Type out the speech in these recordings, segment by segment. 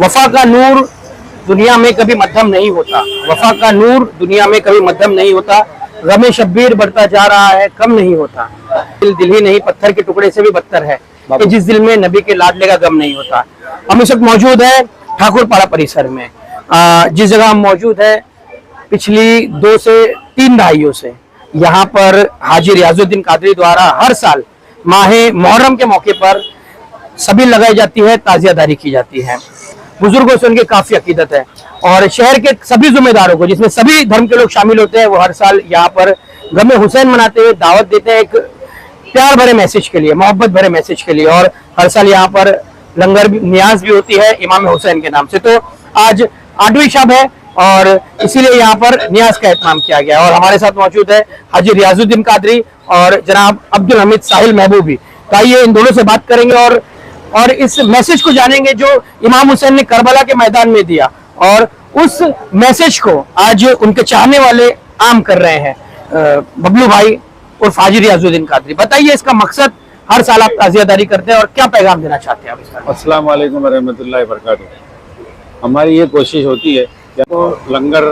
वफा का नूर दुनिया में कभी मध्यम नहीं होता, वफा का नूर दुनिया में कभी मध्यम नहीं होता। गमे शब्बीर बढ़ता जा रहा है, कम नहीं होता। दिल दिल ही नहीं, पत्थर के टुकड़े से भी बदतर है कि जिस दिल में नबी के लाडले का गम नहीं होता। हम इस वक्त मौजूद है ठाकुरपाड़ा परिसर में, जिस जगह हम मौजूद है पिछली 2 से 3 दहाइयों से यहाँ पर हाजी रियाजुद्दीन कादरी द्वारा हर साल माहे मुहर्रम के मौके पर सभी लगाई जाती है, ताजियादारी की जाती है। बुजुर्गों से उनकी काफी अकीदत है और शहर के सभी जिम्मेदारों को, जिसमें सभी धर्म के लोग शामिल होते हैं, वो हर साल यहाँ पर गमे हुसैन मनाते हुए दावत देते हैं, एक प्यार भरे मैसेज के लिए, मोहब्बत भरे मैसेज के लिए। और हर साल यहाँ पर लंगर न्याज भी होती है इमाम हुसैन के नाम से। तो आज 8वीं शब है और इसीलिए यहाँ पर न्याज का एहतमाम किया गया। और हमारे साथ मौजूद है हाजी रियाजुद्दीन कादरी और जनाब अब्दुल हमीद साहिल महबूबी। तो आइए इन दोनों से बात करेंगे और इस मैसेज को जानेंगे जो इमाम हुसैन ने करबला के मैदान में दिया, और उस मैसेज को आज उनके चाहने वाले आम कर रहे हैं। बबलू भाई और हाजी रियाजुद्दीन कादरी, बताइए इसका मकसद, हर साल आप ताजियादारी करते हैं और क्या पैगाम देना चाहते हैं आप इसका? अस्सलाम वालेकुम रहमतुल्लाहि व बरकातुहू। हमारी ये कोशिश होती है कि वो लंगर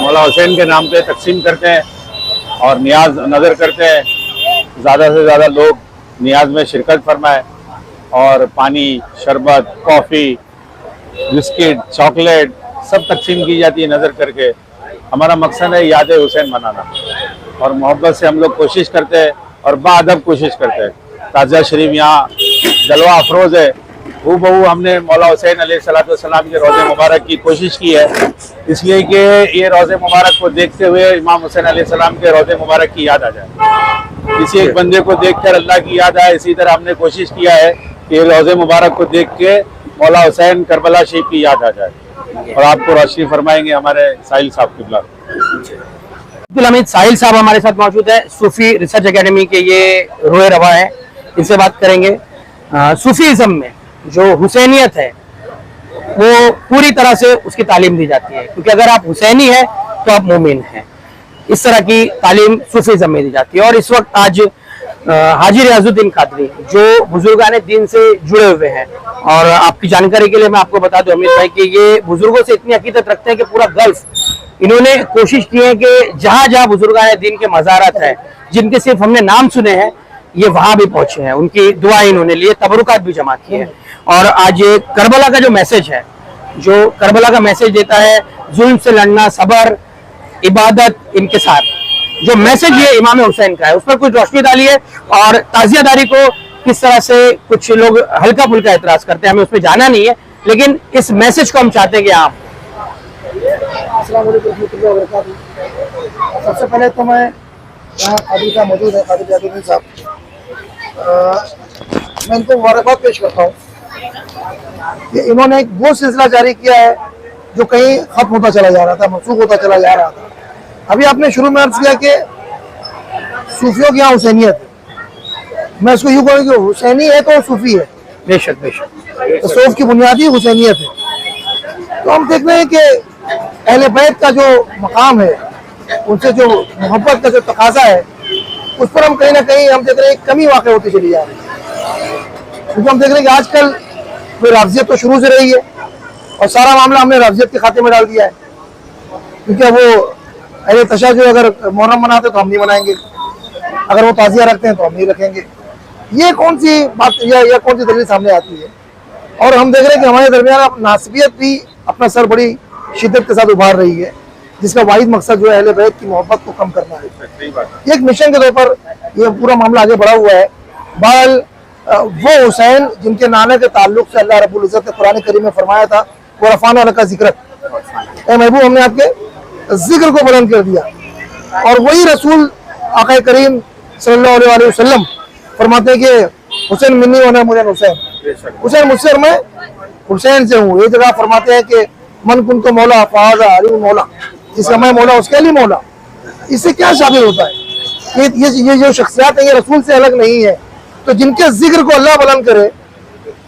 मौला हुसैन के नाम पे तकसीम करते हैं और नियाज नज़र करते हैं, ज़्यादा से ज़्यादा लोग नियाज में शिरकत फरमाए और पानी, शरबत, कॉफ़ी, बिस्किट, चॉकलेट सब तकसीम की जाती है नज़र करके। हमारा मकसद है याद हुसैन मनाना और मोहब्बत से हम लोग कोशिश करते हैं और बाअदब कोशिश करते हैं। ताज़िया शरीफ यहाँ जलवा अफरोज़ है, हूबहू हमने मौला हुसैन अलैहिस्सलाम के रोज़े मुबारक की कोशिश की है, इसलिए कि ये रोज़े मुबारक को देखते हुए इमाम हुसैन अलैहिस्सलाम के रोज़े मुबारक की याद आ जाए, किसी एक बंदे को देखकर अल्लाह की याद आए। इसी तरह हमने कोशिश किया है कि रोज़े मुबारक को देख के मौला हुसैन करबला शरीफ की याद आ जाए। और आपको रोशनी फरमाएंगे हमारे साहिल साहब किबला। अब्दुल हमीद साहिल साहब हमारे साथ मौजूद है, सूफी रिसर्च एकेडमी के ये रोए रवा है, इनसे बात करेंगे। सूफीज़म में जो हुसैनियत है वो पूरी तरह से उसकी तालीम दी जाती है, क्योंकि अगर आप हुसैनी हैं तो आप मोमिन हैं, इस तरह की तालीम सूफीज़म में दी जाती है। और इस वक्त आज हाजी रियाजुद्दीन कादरी जो बुजुर्गान दीन से जुड़े हुए हैं, और आपकी जानकारी के लिए मैं आपको बता दूं अमीर भाई कि ये बुजुर्गों से इतनी अकीदत रखते हैं कि पूरा गल्फ इन्होंने कोशिश की है कि जहां जहां बुजुर्गान दीन के मज़ारात हैं, जिनके सिर्फ हमने नाम सुने हैं, ये वहां भी पहुंचे हैं, उनकी दुआएं इन्होंने लिए, तबरुकात भी जमा किए हैं। और आज ये करबला का जो मैसेज है, जो करबला का मैसेज देता है, जुल्म से लड़ना, सबर, इबादत, इनकिसार, जो मैसेज ये इमाम हुसैन का है, उस पर कुछ रोशनी डाली है। और ताजियादारी को किस तरह से कुछ लोग हल्का फुल्का एतराज करते हैं, हमें उसमें जाना नहीं है, लेकिन इस मैसेज को हम चाहते हैं कि आप। सबसे पहले तो मैं यहाँ कादरी साहब मौजूद है, कादरी रियाजुद्दीन साहब, मैं इनको मुबारकबाद पेश करता हूँ कि इन्होंने एक वो सिलसिला जारी किया है जो कहीं खत्म होता चला जा रहा था, मनसूख होता चला जा रहा था। अभी आपने शुरू में अर्ज किया कि सूफियों की यहाँ हुसैनियत है, मैं इसको यूँ कहूँ कि हुसैनी है तो सूफी है, बेशक बेशक तसव्वुफ की बुनियादी हुसैनियत है। तो हम देख रहे हैं कि अहले बैत का जो मकाम है, उनसे जो मोहब्बत का जो तकाजा है, उस पर हम कहीं ना कहीं हम देख रहे हैं कमी वाक़ई होती चली जा रही है। क्योंकि हम देख रहे हैं कि आजकल कोई राफजियत तो शुरू से रही है और सारा मामला हमने राफजियत के खाते में डाल दिया है, क्योंकि वो अहले तशा जो अगर मुहर्रम मनाते तो हम नहीं मनाएंगे, अगर वो ताज़िया रखते हैं तो हम नहीं रखेंगे। ये कौन सी बात या कौन सी दलील सामने आती है? और हम देख रहे हैं कि हमारे दरमियान अब नासबियत भी अपना सर बड़ी शिद्दत के साथ उभार रही है, जिसका वाहिद मकसद जो है अहले बैत की मोहब्बत को कम करना है। एक मिशन के तौर पर यह पूरा मामला आगे बढ़ा हुआ है। बहरहाल वो हुसैन जिनके नाने के ताल्लुक से अल्लाह रब्बुल इज्जत ने कुरान करीम में फरमाया था, वो रफ़ाना लका ज़िक्रक, ए महबूब हमने आपके जिक्र को बुलंद कर दिया। और वही रसूल आका करीम सल्लल्लाहु अलैहि वसल्लम फरमाते हैं कि हुसैन मिन्नी होना मुझे हुसैन, हुसैन मुझसे और मैं हुसैन से हूँ। ये जगह फरमाते हैं कि मन कुन तो मौला फ़ाज़ा अली मौला, जिसका मैं मौला उसके अली मौला। इससे क्या साबित होता है? ये जो शख्सियात है ये रसूल से अलग नहीं है। तो जिनके जिक्र को अल्लाह बुलंद करे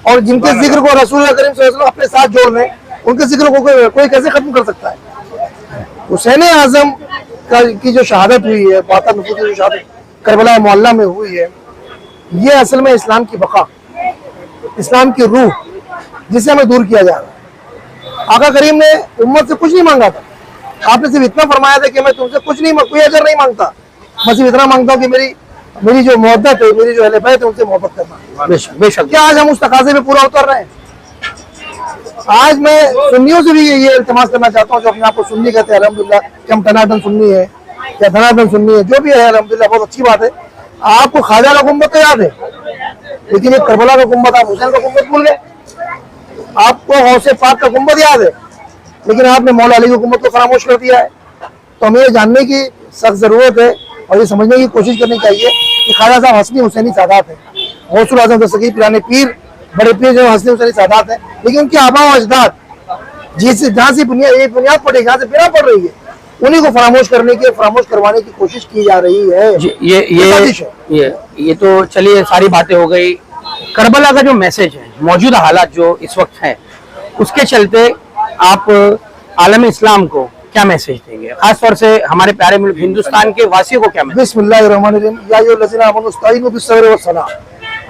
और जिनके जिक्र को रसूल करीम सल्लल्लाहु अलैहि वसल्लम अपने साथ जोड़ लें, उनके जिक्र को कोई कैसे खत्म कर सकता है? हुसैन आज़म की जो शहादत हुई है, बाता नफूस की जो शहादत करबला मोहल्ला में हुई है, ये असल में इस्लाम की बका, इस्लाम की रूह, जिससे हमें दूर किया जा रहा है। आका करीम ने उम्मत से कुछ नहीं मांगा था, आपने सिर्फ इतना फरमाया था कि मैं तुमसे कुछ नहीं, कोई अजर नहीं मांगता, मैं सिर्फ इतना मांगता हूँ कि मेरी जो मोहब्बत है, मेरी जो अहले बैत है, उनसे मोहब्बत करना। बेशक। क्या आज हम उस तकाजे पे पूरा उतर रहे हैं? आज मैं सुन्नियों से भी ये इल्तिमास करना चाहता हूँ जो अपने आप को सुन्नी कहते हैं, अल्हम्दुलिल्लाह कि हम टनाटन सुन्नी है या धनाटन सुन्नी है, जो भी है अल्हम्दुलिल्लाह बहुत अच्छी बात है। आपको ख्वाजा का गुंबद तो याद है, लेकिन ये करबला का गुंबद, आप हुसैन का गुंबद भूल गए। आपको गौसे पाक का गुंबद याद है, लेकिन आपने मौला अली के गुंबद को फरामोश कर दिया है। तो हमें ये जानने की सख्त जरूरत है और ये समझने की कोशिश करनी चाहिए कि ख्वाजा साहब हसनी हुसैनी सादात है, गौसुल आज़म दस्तगीर पुराने पीर, बड़े पीर जो हसनी हुसैनी सादात है, लेकिन उनके आबा व अजदाद जिससे जहाँ से बुनियाद पड़ी, जहाँ से बिना पड़ रही है, उन्हीं को फरामोश करने की, फरामोश करवाने की कोशिश की जा रही है। ये तो चलिए सारी बातें हो गई। करबला का जो मैसेज है, मौजूदा हालात जो इस वक्त है, उसके चलते आप आलम इस्लाम को क्या मैसेज देंगे, खासतौर से हमारे प्यारे मुल्क हिंदुस्तान के वासियों को क्या मैसेज? बिस्मिल्लाहिर्रहमानिर्रहीम, या अय्युहल्लज़ीना आमनू इस्तईनु बिस्सब्रि वस्सलाह।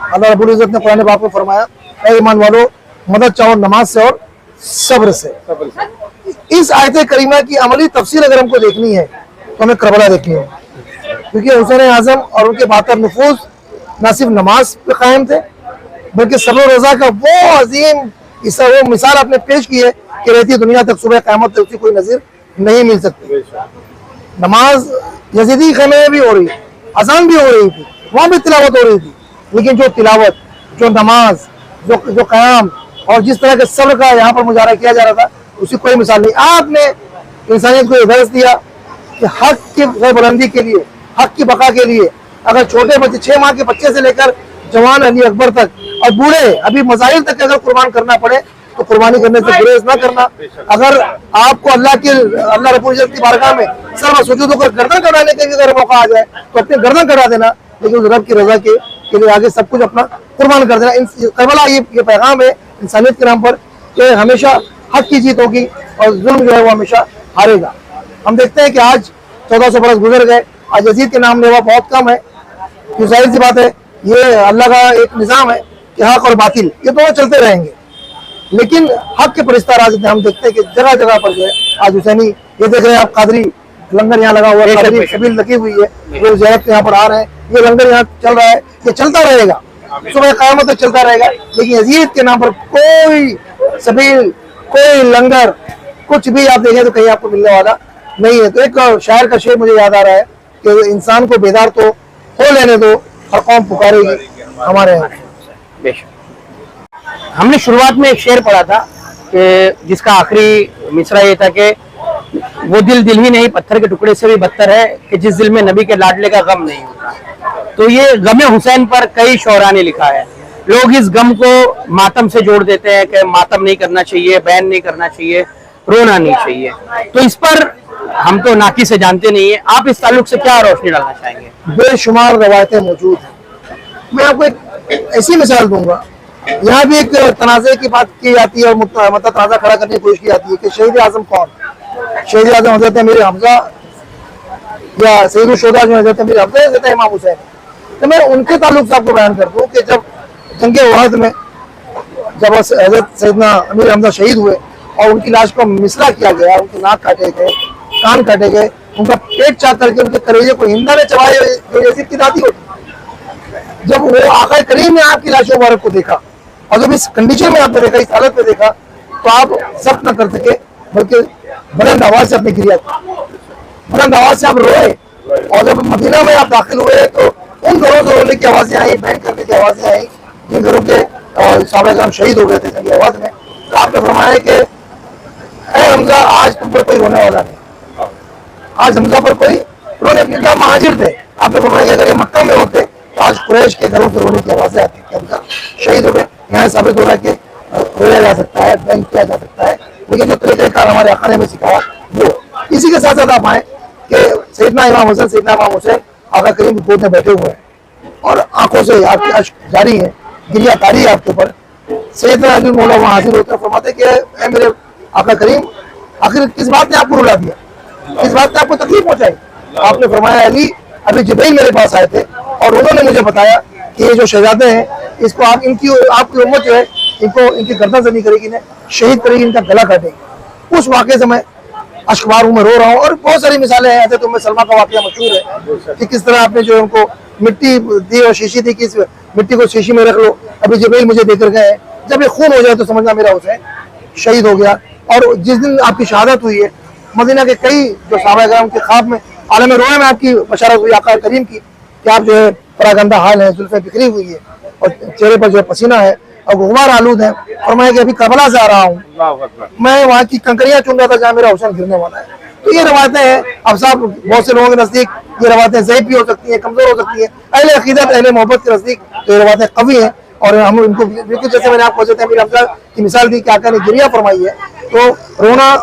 अल्लाह रब्बुल इज्जत ने कुरान पाक में फरमाया, ऐ ईमान वालों मदद चाहो नमाज से और सब्र से। इस आयत करीमा की अमली तफसील अगर हमको देखनी है तो हमें करबला देखनी है, क्योंकि हुसैन आजम और उनके 72 नफूस न सिर्फ नमाज पे कायम थे, बल्कि सब्र रज़ा का वो अजीम वो मिसाल आपने पेश की है कि रहती दुनिया तक सुबह क़यामत तक उसकी कोई नज़ीर नहीं मिल सकती। नमाज यजीदी खेमे में भी हो रही, अजान भी हो रही थी, वहाँ भी तिलावत हो रही थी, लेकिन जो तिलावत, जो नमाज, जो क़याम और जिस तरह के सब्र का यहाँ पर मुजाहरा किया जा रहा था, उसकी कोई मिसाल नहीं। आपने इंसानियत को ये दर्ज दिया कि हक की बुलंदी के लिए, हक की बका के लिए अगर छोटे बच्चे 6 माह के बच्चे से लेकर जवान अली अकबर तक और बूढ़े अभी मज़ाहिर तक अगर कुर्बान करना पड़े तो कुर्बानी करने से गुरेज ना करना। अगर आपको अल्लाह रब्बुल इज्जत की बारगाह में सर्व सुजूद होकर गर्दन कटाने के लिए अगर मौका आ जाए तो अपने गर्दन कटा देना, लेकिन उस रब की रजा के लिए आगे सब कुछ अपना कुर्बान कर देना। करबला ये पैगाम है इंसानियत के नाम पर कि हमेशा हक की जीत होगी और जुल्म जो है वो हमेशा हारेगा। हम देखते हैं कि आज 1400 बरस गुजर गए, आज यजीद के नाम लेवा बहुत कम है, क्यों? जाहिर सी बात है, ये अल्लाह का एक निज़ाम है कि हक और बातिल ये दोनों चलते रहेंगे, लेकिन हक के परिस्तार आज हम देखते हैं कि जगह जगह पर जो है आज हुसैनी, ये देख रहे हैं आप कादरी लंगर यहाँ लगा हुआ है, कादरी शबील लगी हुई है, लोग ज़ियारत यहाँ पर आ रहे हैं, ये लंगर यहाँ चल रहा है, ये चलता रहेगा, सुबह क़यामत तक चलता रहेगा। लेकिन यजीद के नाम पर कोई सबील, कोई लंगर, कुछ भी आप देखें तो कहीं आपको मिलने वाला नहीं है। तो एक शायर का शेर मुझे याद आ रहा है कि इंसान को बेदार तो हो लेने दो, हर कौम पुकारेगी हमारे यहाँ। हमने शुरुआत में एक शेर पढ़ा था कि जिसका आखिरी मिसरा ये था कि वो दिल ही नहीं पत्थर के टुकड़े से भी बदतर है कि जिस दिल में नबी के लाडले का गम नहीं होता। तो ये गम हुसैन पर कई शोरा ने लिखा है। लोग इस गम को मातम से जोड़ देते हैं कि मातम नहीं करना चाहिए, बैन नहीं करना चाहिए, रोना नहीं चाहिए। तो इस पर हम तो नाकी से जानते नहीं है, आप इस ताल्लुक से क्या रोशनी डालना चाहेंगे? बेशुमार रवायतें मौजूद हैं। मैं आपको एक ऐसी मिसाल दूंगा, यहाँ भी एक तनाज़े की बात की जाती है और मतलब तनाज़ा खड़ा करने की कोशिश की जाती है कि शहीद आजम कौन? शहीद आजम हज़रत अमीर हमजा या सैयद शुहदा जो हज़रत अमीर हमजा, हज़रत इमाम हुसैन। तो मैं उनके ताल्लुक से आपको बयान कर दूँ कि जब जंगे उहद में जब हज़रत सैयदना अमीर हमजा शहीद हुए और उनकी लाश को मिसरा किया गया, उनके नाक काटे गए, कान काटे गए, उनका पेट चाक करके उनके कलेजे को हिंदा ने चबाया, जो यजीद की दादी होती। जब वो आका करीम ने आपकी लाश मुबारक को देखा और जब इस कंडीशन में आपने देखा, इस हालत में देखा, तो आप जब्त न कर सके, बल्कि बुलंद आवाज से अपनी गिरिया, बुलंद आवाज से आप रोए। और जब मदीना में आप दाखिल हुए तो उन घरों से रोने की आवाजें आई, बैन करने की आवाजें आई जिन घरों के साहब शहीद हो गए थे जंग आवाज में। तो आपने फरमाया कि ऐ हमजा, आज तुम पर कोई रोने वाला नहीं, आज हमजा पर कोई रोने, क्योंकि आप महाजिर थे। आपने फरमाया कि अगर ये मक्का में होते तो आज कुरैश के घरों से रोने की आवाजें आती कि हमजा शहीद हो गए। यहाँ साबित हो रहा है कि रोया जा सकता है, बैंक किया जा सकता है, लेकिन जो तरीक़ेकार हमारे आका ने हमें सिखाया वो। इसी के साथ साथ आप आए कि सैयदना इमाम हुसैन, सैयदना इमाम हुसैन आका करीम की गोद में बैठे हुए हैं और आंखों से आपकी अश्क जारी है, गिरिया तारी है आपके ऊपर। सैयदना अली मौला वहाँ हाजिर होकर फरमाते कि ऐ मेरे आका करीम, आखिर किस बात ने आपको रुला दिया, किस बात ने आपको तकलीफ पहुंचाई? आपने फरमाया अली, अभी जिब्रील मेरे पास आए थे और उन्होंने मुझे बताया कि ये जो शहजादे हैं, इसको आप आपकी उम्मत जो है इनको इनकी गर्दन जमी करेगी, इन्हें शहीद करेगी, इनका गला काटेगी। उस वाक़े से मैं अश्कबार हूँ, मैं रो रहा हूँ। और बहुत सारी मिसालें हैं ऐसे, तो मैं सलमा का वाक़या मशहूर है कि किस तरह आपने जो उनको मिट्टी दी और शीशी दी कि इस मिट्टी को शीशी में रख लो, अभी जबरील मुझे देकर गए, जब ये खून हो जाए तो समझना मेरा हुसैन शहीद हो गया। और जिस दिन आपकी शहादत हुई है, मदीना के कई जो सहाबा कराम के ख्वाब में, आलम रोया में आपकी बशारत हुई आका करीम की कि आप जो है परागंदा हाल है, जुल्फें बिखरी हुई है और चेहरे पर जो है पसीना है और गुबार आलूद है। और मैं कि अभी करबला से आ रहा हूँ, मैं वहाँ की कंकरियां चुन रहा था जहाँ मेरा हुसैन गिरने वाला है। तो ये रवायतें हैं। अब साहब बहुत से लोगों के नजदीक ये रवायतें ज़ईफ़ भी हो सकती हैं, कमजोर हो सकती है। अहले अकीदत, अहले मोहब्बत के नजदीक तो ये रवायतें कवी हैं और हम इनको बिल्कुल, जैसे मैंने आपको अमीर हमजा की मिसाल दी कि आका ने गिरिया फरमाई है, तो रोना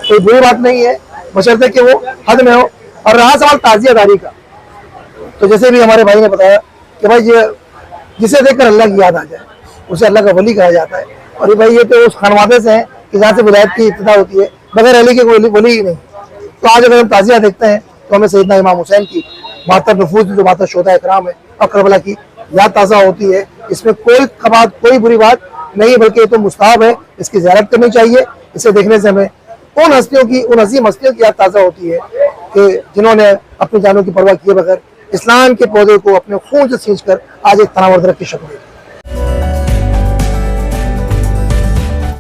कोई बुरी बात नहीं है बशर्ते कि वो हद में हो। और रहा सवाल ताज़ियादारी का, तो जैसे भी हमारे भाई ने बताया कि भाई जिसे देखकर अल्लाह की याद आ जाए उसे अल्लाह का वली कहा जाता है। और ये भाई ये तो उस खानवादे से है कि जहाँ से विलायत की इब्तिदा होती है, बगैर अली के कोई वली ही नहीं। तो आज अगर हम ताज़िया देखते हैं तो हमें सैयदना इमाम हुसैन की 72 नफूस जो 72 शोहदा इकराम है और करबला की याद ताज़ा होती है। इसमें कोई बुरी बात नहीं, बल्कि ये तो मुस्ताहब है, इसकी ज़ियारत करनी चाहिए। इसे देखने से हमें उन हस्तियों की, उन अजीम हस्तियों की याद ताज़ा होती है कि जिन्होंने अपनी जानों की परवाह किए बगैर इस्लाम के पौधे को अपने खून से सींच कर आज एक तनावर दरख्त की शक्ल दी।